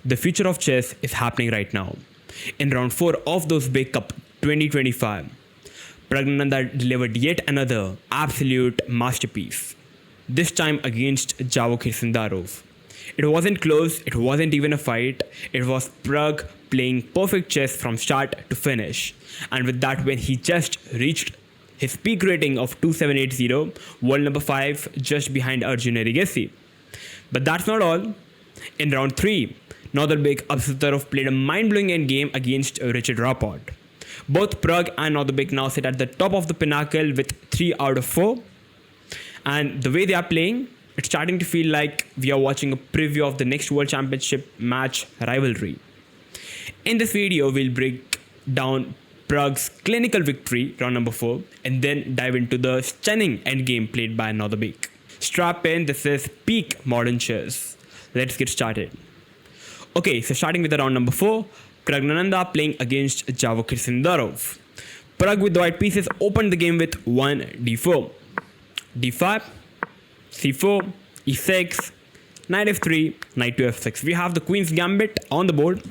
The future of chess is happening right now. In round 4 of the Uzbek Cup 2025, Praggnanandhaa delivered yet another absolute masterpiece, this time against Javokhir Sindarov. It wasn't close, it wasn't even a fight, it was Pragg playing perfect chess from start to finish. And with that win, he just reached his peak rating of 2780, world number 5, just behind Arjun Erigesi. But that's not all. In round 3, Nodirbek Abdusattorov played a mind-blowing endgame against Richard Rapport. Both Pragg and Nodirbek now sit at the top of the pinnacle with 3 out of 4. And the way they are playing, it's starting to feel like we are watching a preview of the next World Championship match rivalry. In this video, we'll break down Pragg's clinical victory, round number 4, and then dive into the stunning endgame played by Nodirbek. Strap in, this is peak modern chess. Let's get started. Okay, so starting with the round number 4, Praggnanandhaa playing against Javokhir Sindarov. Pragg with the white pieces opened the game with 1 d4, d5, c4, e6, knight f3, knight to f6. We have the queen's gambit on the board,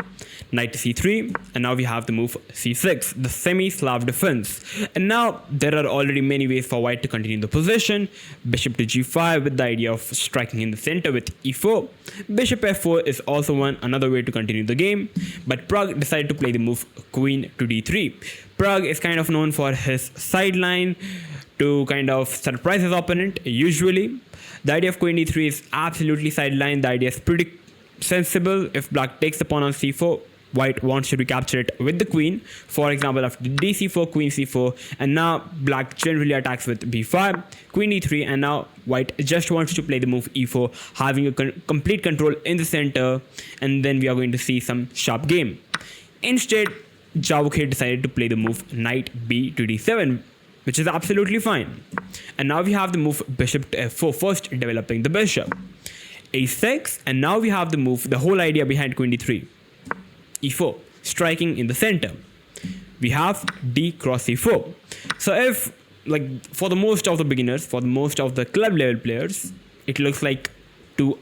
knight to c3, and now we have the move c6, the semi-Slav defense. And now there are already many ways for white to continue the position. Bishop to g5 with the idea of striking in the center with e4. Bishop f4 is also another way to continue the game, but Pragg decided to play the move queen to d3. Pragg is kind of known for his sideline to kind of surprise his opponent usually. The idea of queen d3 is absolutely sideline. The idea is pretty sensible. If black takes the pawn on c4, white wants to recapture it with the queen. For example, after d4, queen c4, and now black generally attacks with b5, queen e3, and now white just wants to play the move e4, having a complete control in the center, and then we are going to see some sharp game. Instead, Javokhir decided to play the move knight b to d7, which is absolutely fine. And now we have the move bishop to f4, first developing the bishop. a6, and now we have the move, the whole idea behind queen d3. e4, striking in the center. We have d cross e4. So if, like, for the most of the beginners, for the most of the club level players, it looks like to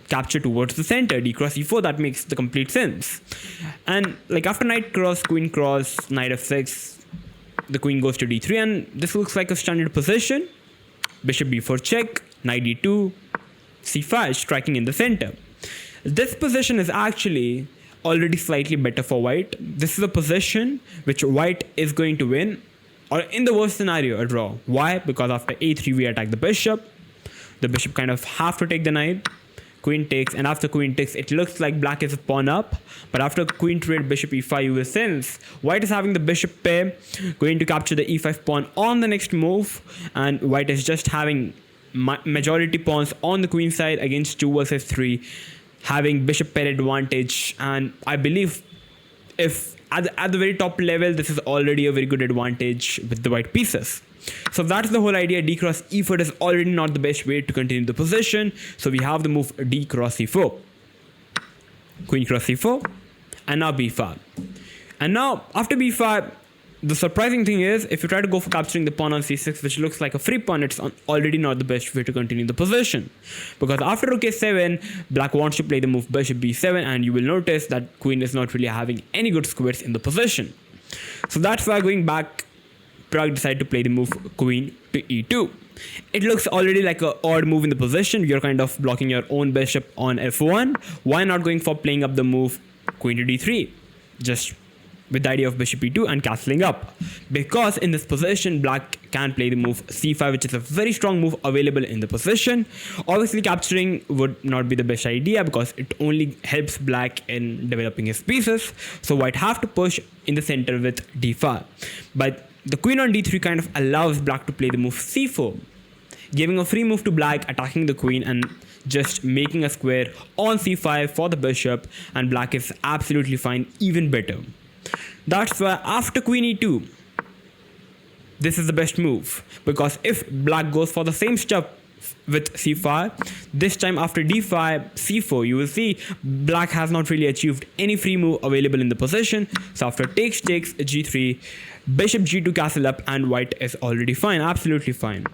capture towards the center, d cross e4, that makes the complete sense. And like after knight cross, queen cross, knight f6, the queen goes to d3, and this looks like a standard position. Bishop b4 check, knight d2, c5, striking in the center. This position is actually already slightly better for white. This is a position which white is going to win, or in the worst scenario, a draw. Why? Because after a3 we attack the bishop. The bishop kind of have to take the knight. Queen takes, and after queen takes, it looks like black is a pawn up, but after queen trade bishop e5, you will sense white is having the bishop pair, going to capture the e5 pawn on the next move, and white is just having majority pawns on the queen side against 2 versus 3, having bishop pair advantage. And I believe if at the very top level, this is already a very good advantage with the white pieces. So that's the whole idea. D cross e4 is already not the best way to continue the position. So we have the move d cross e4, queen cross e4, and now b5. And now after b5, the surprising thing is, if you try to go for capturing the pawn on c6, which looks like a free pawn, it's already not the best way to continue the position. Because after rook a7, black wants to play the move bishop b7, and you will notice that queen is not really having any good squares in the position. So that's why, going back, Pragg decided to play the move queen to e2. It looks already like an odd move in the position. You're kind of blocking your own bishop on f1. Why not going for playing up the move queen to d3? Just with the idea of bishop e2 and castling up. Because in this position, black can play the move c5, which is a very strong move available in the position. Obviously, capturing would not be the best idea because it only helps black in developing his pieces. So white have to push in the center with d5. But the queen on d3 kind of allows black to play the move c4, giving a free move to black, attacking the queen and just making a square on c5 for the bishop, and black is absolutely fine, even better. That's why after queen e2, this is the best move, because if black goes for the same stuff with c5, this time after d5, c4, you will see black has not really achieved any free move available in the position. So after takes g3, Bishop g2 castle up, and white is already fine, absolutely fine.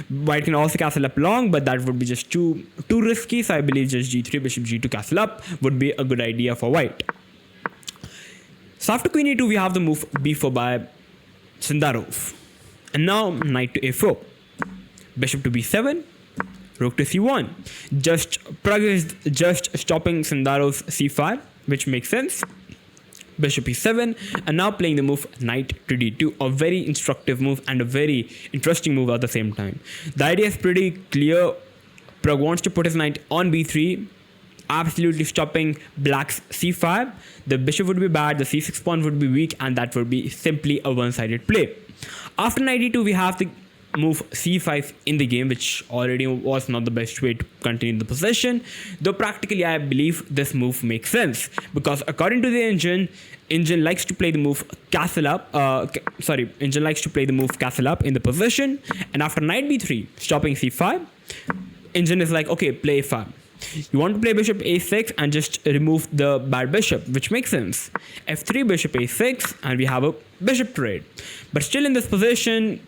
White can also castle up long, but that would be just too risky, so I believe just g3, bishop g2 castle up would be a good idea for white. So after queen e2, we have the move b4 by Sindarov. And now knight to a4, bishop to b7, rook to c1. Pragg is just stopping Sindarov's c5, which makes sense. Bishop e7, and now playing the move knight to d2, a very instructive move and a very interesting move at the same time. The idea is pretty clear. Pragg wants to put his knight on b3, absolutely stopping black's c5. The bishop would be bad, the c6 pawn would be weak, and that would be simply a one-sided play. After knight e2, we have the move c5 in the game, which already was not the best way to continue the possession, though practically I believe this move makes sense, because according to the engine likes to play the move castle up, engine likes to play the move castle up in the position, and after knight b3 stopping c5, engine is like, okay, play a5. You want to play bishop a6 and just remove the bad bishop, which makes sense. f3, bishop a6, and we have a bishop trade. But still in this position,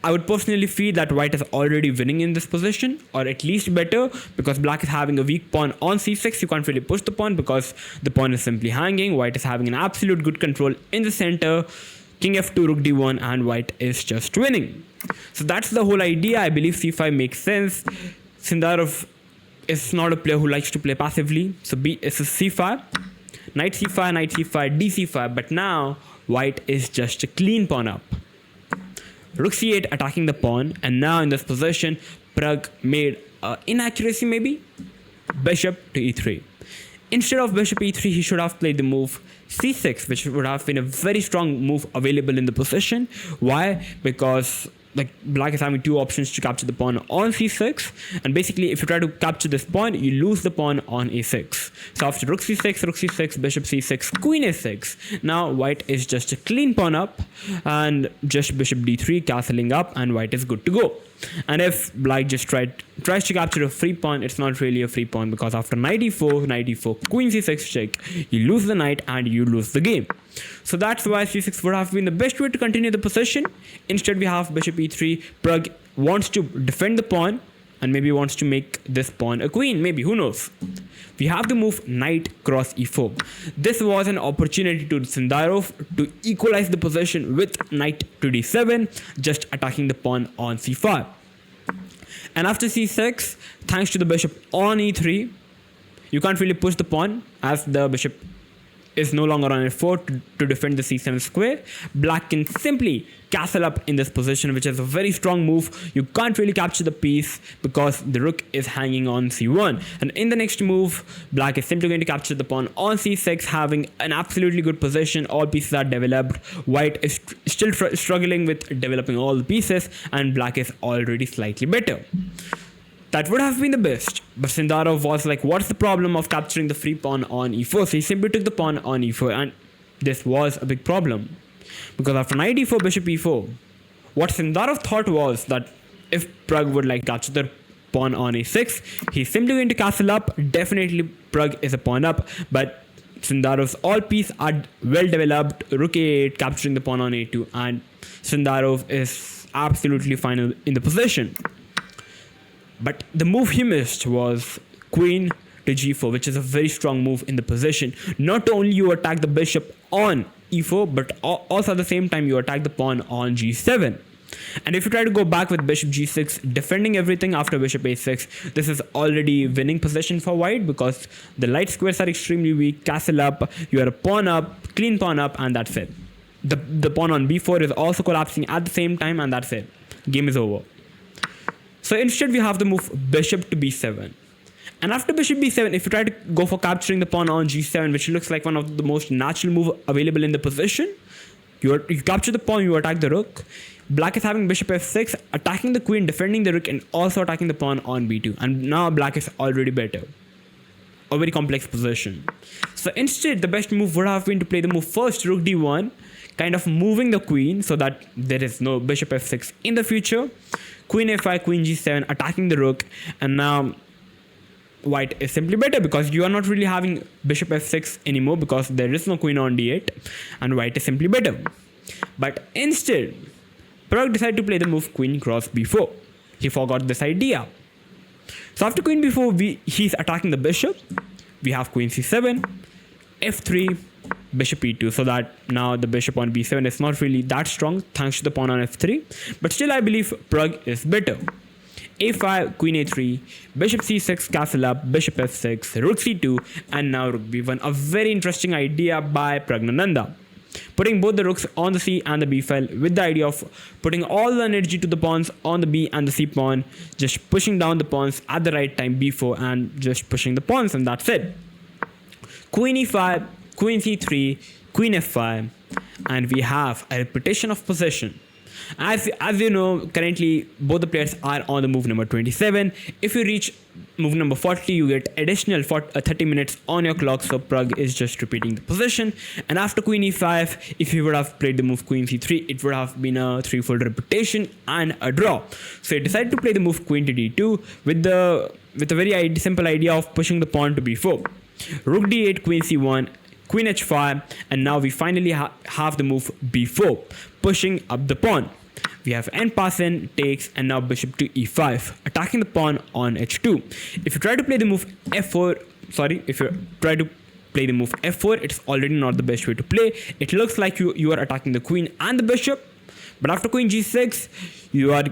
I would personally feel that white is already winning in this position, or at least better, because black is having a weak pawn on c6. You can't really push the pawn because the pawn is simply hanging. White is having an absolute good control in the center. King f2, rook d1, and white is just winning. So that's the whole idea. I believe c5 makes sense. Sindarov is not a player who likes to play passively. So b is a c5, knight c5, knight c5, d c5. But now white is just a clean pawn up. Rook c8 attacking the pawn, and now in this position, Pragg made inaccuracy maybe. Bishop to e3. Instead of bishop e3, he should have played the move c6, which would have been a very strong move available in the position. Why? Because black is having two options to capture the pawn on c6, and basically if you try to capture this pawn, you lose the pawn on a6. So after rook c6, bishop c6, queen a6, now white is just a clean pawn up, and just bishop d3 castling up, and white is good to go. And if black just tries to capture a free pawn, it's not really a free pawn, because after knight e4, queen c6 check, you lose the knight and you lose the game. So that's why c6 would have been the best way to continue the possession. Instead, we have bishop e3. Pragg wants to defend the pawn and maybe wants to make this pawn a queen. Maybe, who knows? We have the move knight cross e4. This was an opportunity to Sindarov to equalize the possession with knight to d7, just attacking the pawn on c5. And after c6, thanks to the bishop on e3, you can't really push the pawn as the bishop is no longer on f4 to defend the c7 square. Black can simply castle up in this position, which is a very strong move. You can't really capture the piece because the rook is hanging on c1. And in the next move, black is simply going to capture the pawn on c6, having an absolutely good position. All pieces are developed. White is still struggling with developing all the pieces, and black is already slightly better. That would have been the best, but Sindarov was like, what's the problem of capturing the free pawn on e4? So he simply took the pawn on e4, and this was a big problem. Because after knight e4, bishop e4, what Sindarov thought was that if Pragg would capture the pawn on a6, he's simply going to castle up. Definitely Pragg is a pawn up, but Sindarov's all pieces are well developed. Rook a8, capturing the pawn on a2, and Sindarov is absolutely fine in the position. But the move he missed was queen to g4, which is a very strong move in the position. Not only you attack the bishop on e4, but also at the same time you attack the pawn on g7. And if you try to go back with bishop g6, defending everything after bishop a6, this is already winning position for white, because the light squares are extremely weak. Castle up, you are a pawn up, clean pawn up, and that's it. The pawn on b4 is also collapsing at the same time, and that's it. Game is over. So instead we have the move bishop to b7. And after bishop b7, if you try to go for capturing the pawn on g7, which looks like one of the most natural moves available in the position, you capture the pawn, you attack the rook. Black is having bishop f6, attacking the queen, defending the rook, and also attacking the pawn on b2. And now black is already better. A very complex position. So instead, the best move would have been to play the move first, rook d1, kind of moving the queen so that there is no bishop f6 in the future. Queen a5, queen g7, attacking the rook, and now white is simply better because you are not really having bishop f6 anymore because there is no queen on d8, and white is simply better. But instead, Pragg decided to play the move queen cross b4. He forgot this idea. So after queen b4, he's attacking the bishop. We have queen c7, f3, bishop e2. So that now the bishop on b7 is not really that strong thanks to the pawn on f3. But still I believe Pragg is better. a5, queen a3, bishop c6, castle up, bishop f6, rook c2, and now rook b1. A very interesting idea by Praggnanandhaa. Putting both the rooks on the c and the b file with the idea of putting all the energy to the pawns on the b and the c pawn, just pushing down the pawns at the right time b4 and just pushing the pawns, and that's it. Queen e5, queen c3, queen f5, and we have a repetition of position. As you know, currently both the players are on the move number 27. If you reach move number 40, you get additional 30 minutes on your clock. So Pragg is just repeating the position. And after queen e5, if he would have played the move queen c3, it would have been a threefold repetition and a draw. So he decided to play the move queen to d2 with a very simple idea of pushing the pawn to b4. Rook d8, queen c1, queen h5, and now we finally have the move b4, pushing up the pawn. We have end pass in, takes, and now bishop to e5, attacking the pawn on h2. If you try to play the move f4, it's already not the best way to play. It looks like you are attacking the queen and the bishop, but after queen g6, you are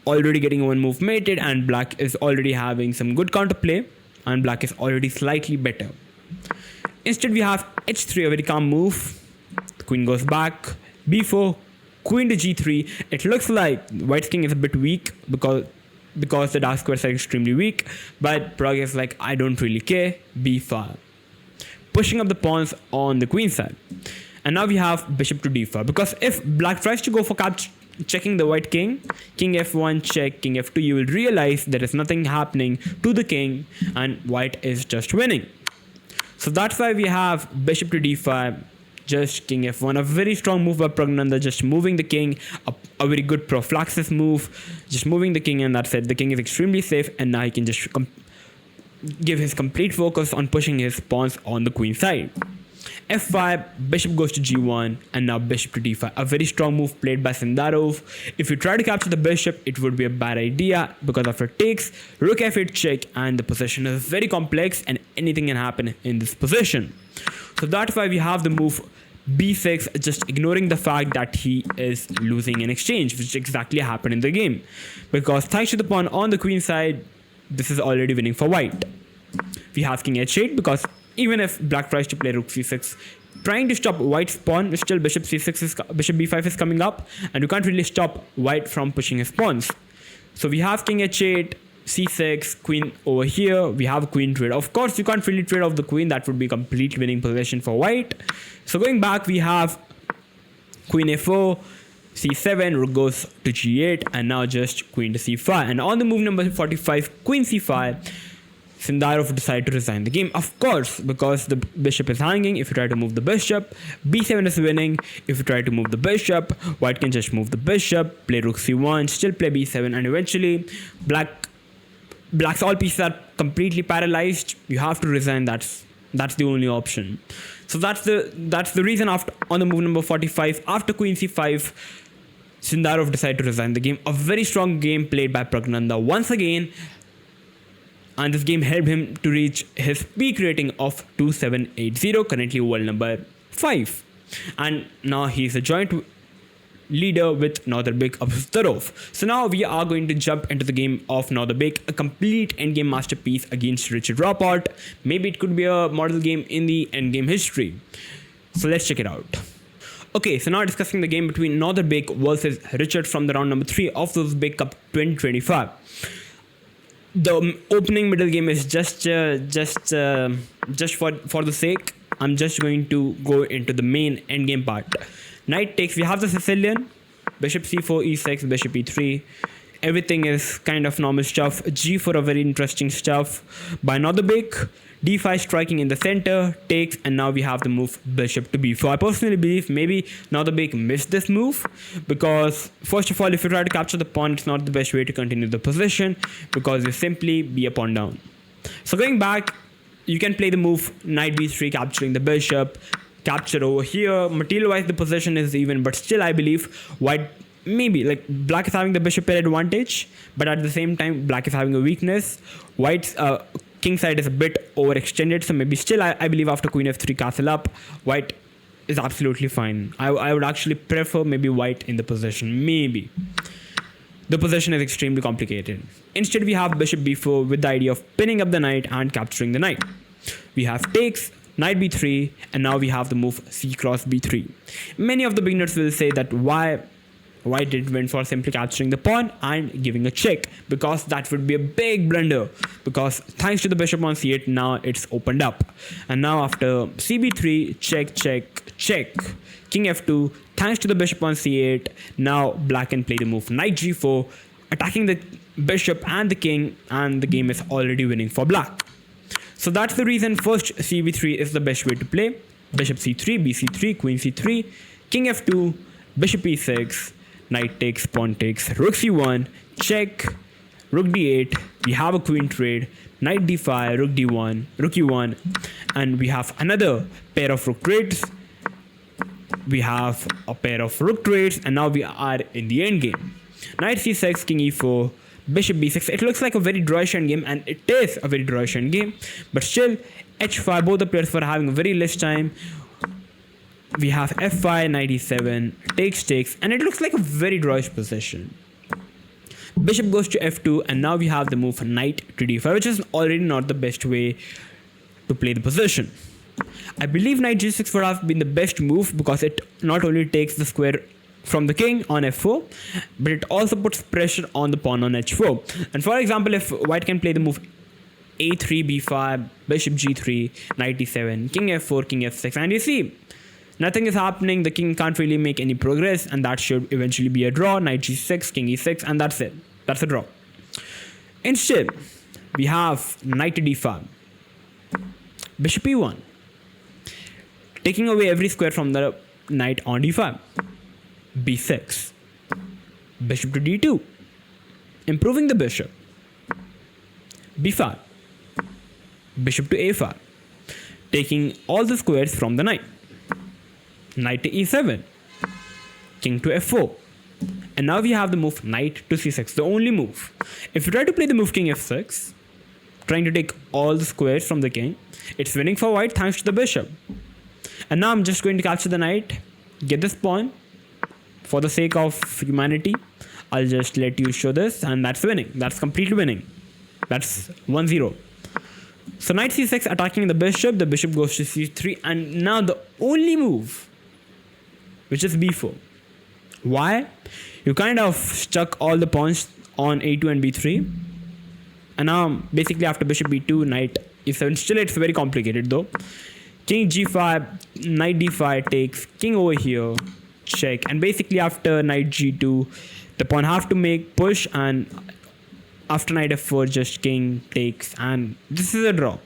already getting one move mated, and black is already having some good counterplay, and black is already slightly better. Instead, we have h3, a very calm move. The queen goes back, b4, queen to g3. It looks like white's king is a bit weak because the dark squares are extremely weak, but Pragg is like, I don't really care, b5. Pushing up the pawns on the queen side. And now we have bishop to d5, because if black tries to go for checking the white king, king f1 check, king f2, you will realize there is nothing happening to the king and white is just winning. So that's why we have bishop to d5, just king f1, a very strong move by Praggnanandhaa, just moving the king, a very good prophylaxis move, just moving the king, and that's it. The king is extremely safe, and now he can just give his complete focus on pushing his pawns on the queen side. f5, bishop goes to g1, and now bishop to d5. A very strong move played by Sindarov. If you try to capture the bishop, it would be a bad idea, because after takes, rook f8 check, and the position is very complex and anything can happen in this position. So that's why we have the move b6, just ignoring the fact that he is losing an exchange, which exactly happened in the game. Because thanks to the pawn on the queen side, this is already winning for white. We have king h8, because even if black tries to play rook c6, trying to stop white's pawn, still bishop b5 is coming up, and you can't really stop white from pushing his pawns. So we have king h8, c6, queen over here. We have queen trade. Of course, you can't really trade off the queen. That would be complete winning position for white. So going back, we have queen a4, c7, rook goes to g8, and now just queen to c5. And on the move number 45, queen c5, Sindarov decided to resign the game. Of course, because the bishop is hanging. If you try to move the bishop, b7 is winning. If you try to move the bishop, white can just move the bishop, play rook c1, still play b7, and eventually black's all pieces are completely paralyzed. You have to resign. That's the only option. So that's the reason on the move number 45, after queen c5, Sindarov decided to resign the game. A very strong game played by Praggnanandhaa once again. And this game helped him to reach his peak rating of 2780, currently world number 5. And now he's a joint leader with Nodirbek Abdusattorov. So now we are going to jump into the game of Nodirbek, a complete endgame masterpiece against Richard Rapport. Maybe it could be a model game in the endgame history. So let's check it out. Okay, so now discussing the game between Nodirbek versus Richard from the round number 3 of the Uzbek Cup 2025. The opening middle game is just for the sake. I'm just going to go into the main endgame part. Knight takes. We have the Sicilian. Bishop c4, e6, bishop e3. Everything is kind of normal stuff. g4, a very interesting stuff by Nodirbek. d5 striking in the center, takes, and now we have the move bishop to b4. I personally believe maybe Nodirbek missed this move, because first of all, if you try to capture the pawn, it's not the best way to continue the position, because you simply be a pawn down. So going back, you can play the move knight b3, capturing the bishop, capture over here. Material-wise, the position is even, but still I believe white, maybe like black is having the bishop pair advantage, but at the same time black is having a weakness. White's king side is a bit overextended, so maybe still I believe after queen f3 castle up, white is absolutely fine. I would actually prefer maybe white in the position, maybe. The position is extremely complicated. Instead, we have bishop b4 with the idea of pinning up the knight and capturing the knight. We have takes, knight b3, and now we have the move c cross b3. Many of the beginners will say that why did went for simply capturing the pawn and giving a check, because that would be a big blunder, because thanks to the bishop on c8 now it's opened up. And now after cb3, check, check, check, king f2, thanks to the bishop on c8, now black can play the move knight g4, attacking the bishop and the king, and the game is already winning for black. So that's the reason first cb3 is the best way to play. Bishop c3, bc3, queen c3, king f2, bishop e6, knight takes, pawn takes, rook c1, check, rook d8, we have a queen trade, knight d5, rook d1, rook e1, and we have another pair of rook trades. We have a pair of rook trades, and now we are in the end game. Knight c6, king e4, bishop b6. It looks like a very drawish endgame, and it is a very drawish endgame, but still h5, both the players were having a very less time. We have f5, knight e7, takes, and it looks like a very drawish position. Bishop goes to f2, and now we have the move knight to d5, which is already not the best way to play the position. I believe knight g6 would have been the best move, because it not only takes the square from the king on f4, but it also puts pressure on the pawn on h4. And for example, if white can play the move a3, b5, bishop g3, knight e7, king f4, king f6, and you see, nothing is happening, the king can't really make any progress, and that should eventually be a draw. Knight g6, king e6, and that's it. That's a draw. Instead, we have knight to d5, bishop e1, taking away every square from the knight on d5, b6, bishop to d2, improving the bishop, b5, bishop to a5, taking all the squares from the knight, knight to e7, king to f4, and now we have the move knight to c6, the only move. If you try to play the move king f6, trying to take all the squares from the king, it's winning for white thanks to the bishop. And now I'm just going to capture the knight, get this pawn. For the sake of humanity, I'll just let you show this, and that's winning. That's completely winning. That's 1-0. So knight c6 attacking the bishop goes to c3, and now the only move, which is b4. Why? You kind of stuck all the pawns on a2 and b3, and now basically after bishop b2, knight e7, still it's very complicated though. King g5, knight d5 takes, king over here, check, and basically after knight g2, the pawn have to make push, and after knight f4, just king takes, and this is a draw.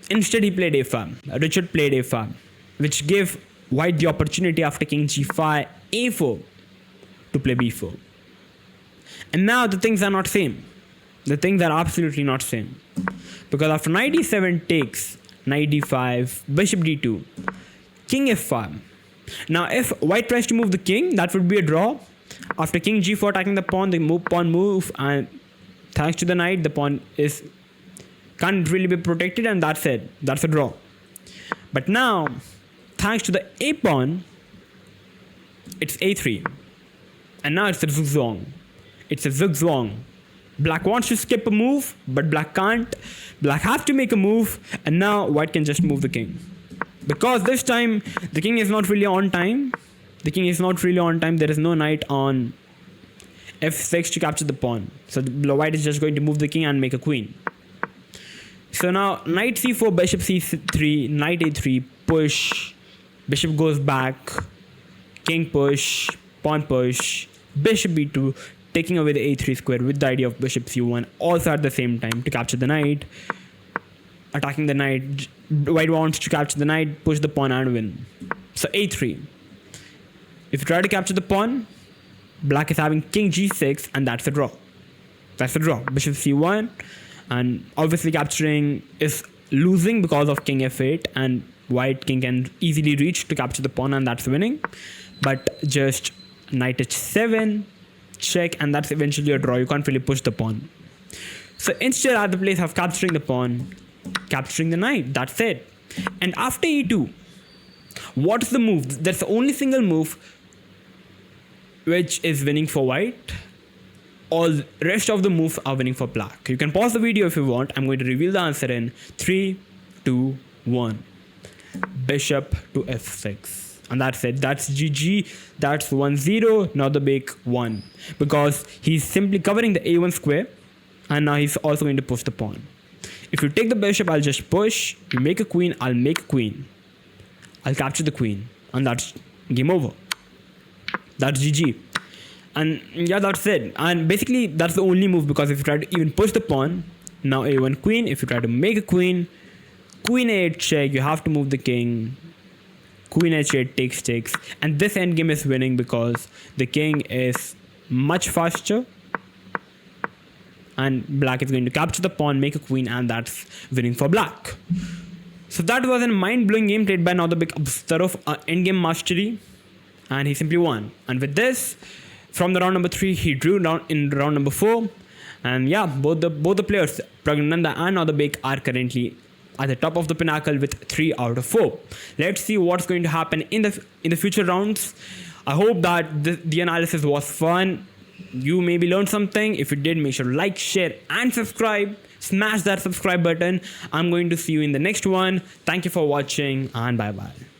Instead, he played a5. Richard played a5, which gave white the opportunity after king g5, a4 to play b4. And now the things are not same. The things are absolutely not same, because after knight e7 takes, knight d5, bishop d2, king f5. Now if white tries to move the king, that would be a draw. After king g4 attacking the pawn, the pawn move, and thanks to the knight, the pawn can't really be protected, and that's it. That's a draw. But now, thanks to the a pawn, it's a3, and now it's a zugzwang. It's a zugzwang. Black wants to skip a move, but black can't. Black has to make a move, and now white can just move the king. Because this time, the king is not really on time. There is no knight on f6 to capture the pawn. So white is just going to move the king and make a queen. So now, knight c4, bishop c3, knight a3, push, bishop goes back, king push, pawn push, bishop b2, taking away the a3 square with the idea of bishop c1, also at the same time to capture the knight. Attacking the knight, white wants to capture the knight, push the pawn and win. So a3. If you try to capture the pawn, black is having king g6, and that's a draw. Bishop c1, and obviously capturing is losing because of king f8, and white king can easily reach to capture the pawn, and that's winning. But just knight h7, check, and that's eventually a draw. You can't really push the pawn. So instead, at the place of capturing the pawn, capturing the knight. That's it. And after e2, what's the move? That's the only single move which is winning for white. All the rest of the moves are winning for black. You can pause the video if you want. I'm going to reveal the answer in 3, 2, 1. Bishop to f6. And that's it. That's GG. That's 1-0. Nodirbek won. Because he's simply covering the a1 square. And now he's also going to push the pawn. If you take the bishop, I'll just push. You make a queen, I'll make a queen. I'll capture the queen. And that's game over. That's GG. And yeah, that's it. And basically, that's the only move, because if you try to even push the pawn, now a1 queen. If you try to make a queen, queen a8 check, you have to move the king. Queen h8 takes. And this endgame is winning because the king is much faster. And black is going to capture the pawn, make a queen, and that's winning for black. So that was a mind-blowing game played by Nodirbek Abdusattorov, endgame mastery. And he simply won. And with this, from the round number 3, he drew down in round number 4. And yeah, both the players, Praggnanandhaa and Nodirbek, are currently at the top of the pinnacle with 3 out of 4. Let's see what's going to happen in the future rounds. I hope that the analysis was fun. You maybe learned something. If you did, make sure to like, share, and subscribe. Smash that subscribe button. I'm going to see you in the next one. Thank you for watching, and bye-bye.